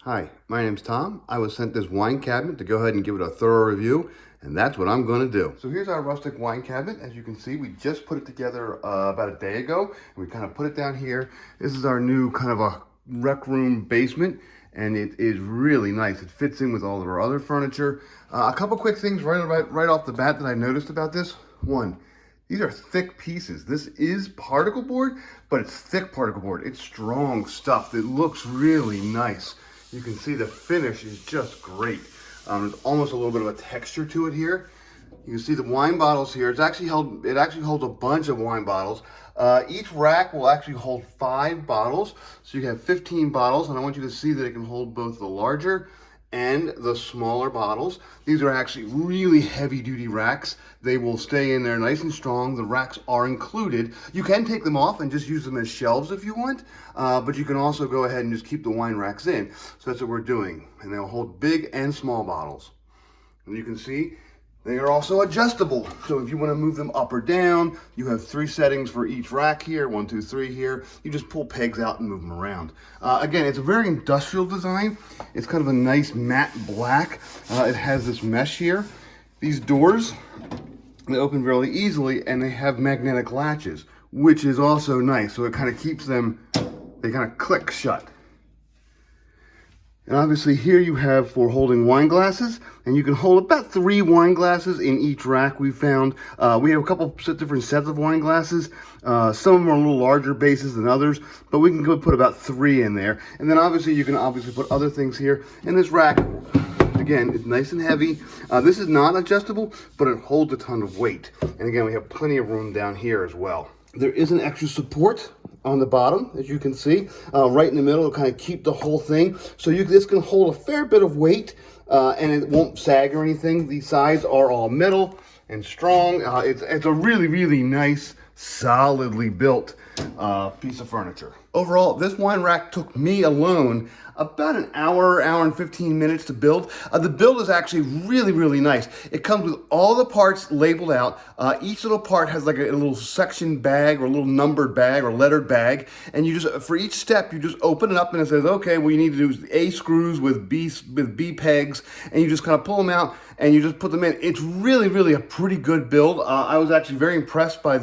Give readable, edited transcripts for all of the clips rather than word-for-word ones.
Hi, my name's Tom. I was sent this wine cabinet to go ahead and give it a thorough review, and that's what I'm going to do. So here's our rustic wine cabinet. As you can see, we just put it together about a day ago, and we kind of put it down here. This is our new kind of a rec room basement, and it is really nice. It fits in with all of our other furniture. A couple quick things right off the bat that I noticed about this. One, these are thick pieces. This is particle board, but it's thick particle board. It's strong stuff. It looks really nice. You can see the finish is just great. There's almost a little bit of a texture to it here. You can see the wine bottles here. It actually holds a bunch of wine bottles. Each rack will actually hold 5 bottles. So you have 15 bottles, and I want you to see that it can hold both the larger and the smaller bottles. These are actually really heavy duty racks. They will stay in there nice and strong. The racks are included. You can take them off and just use them as shelves if you want, but you can also go ahead and just keep the wine racks in. So that's what we're doing. And they'll hold big and small bottles. And you can see they are also adjustable. So if you want to move them up or down, you have 3 settings for each rack here, 1, 2, 3 here. You just pull pegs out and move them around. Again, it's a very industrial design. It's kind of a nice matte black. It has this mesh here. These doors, they open really easily, and they have magnetic latches, which is also nice. So it kind of keeps them, they kind of click shut. And obviously here you have for holding wine glasses, and you can hold about 3 wine glasses in each rack we found. We have a couple different sets of wine glasses. Some of them are a little larger bases than others, but we can go put about 3 in there. And then obviously you can put other things here. And this rack, again, it's nice and heavy. This is not adjustable, but it holds a ton of weight. And again, we have plenty of room down here as well. There is an extra support on the bottom, as you can see, right in the middle to kind of keep the whole thing. So this can hold a fair bit of weight, and it won't sag or anything. These sides are all metal and strong. It's a really, really nice, solidly built piece of furniture. Overall, this wine rack took me alone about an hour and 15 minutes to build. The build is actually really, really nice. It comes with all the parts labeled out. Each little part has like a little section bag or a little numbered bag or lettered bag. And you just, for each step, you just open it up and it says, okay, what you need to do is A screws with B pegs, and you just kind of pull them out and you just put them in. It's really, really a pretty good build. I was actually very impressed by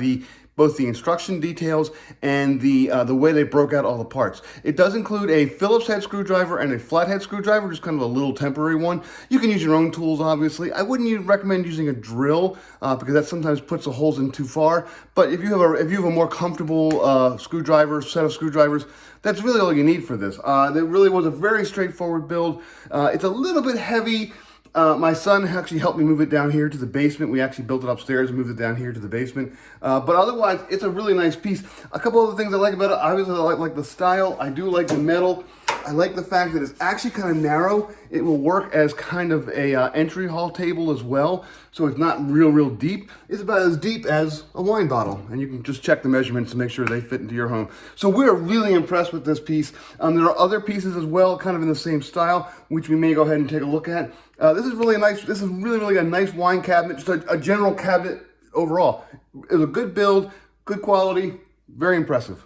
both the instruction details and the way they broke out all the parts. It does include a Phillips head screwdriver and a flathead screwdriver, just kind of a little temporary one. You can use your own tools, obviously. I wouldn't recommend using a drill because that sometimes puts the holes in too far. But if you have a more comfortable set of screwdrivers, that's really all you need for this. It really was a very straightforward build. It's a little bit heavy. My son actually helped me move it down here to the basement. We actually built it upstairs and moved it down here to the basement. But otherwise, it's a really nice piece. A couple other things I like about it. Obviously, I like the style. I do like the metal. I like the fact that it's actually kind of narrow. It will work as kind of a entry hall table as well. So it's not real deep. It's about as deep as a wine bottle. And you can just check the measurements to make sure they fit into your home. So we're really impressed with this piece. There are other pieces as well, kind of in the same style, which we may go ahead and take a look at. This is really nice. This is really a nice wine cabinet, just a general cabinet overall. It's a good build, good quality, very impressive.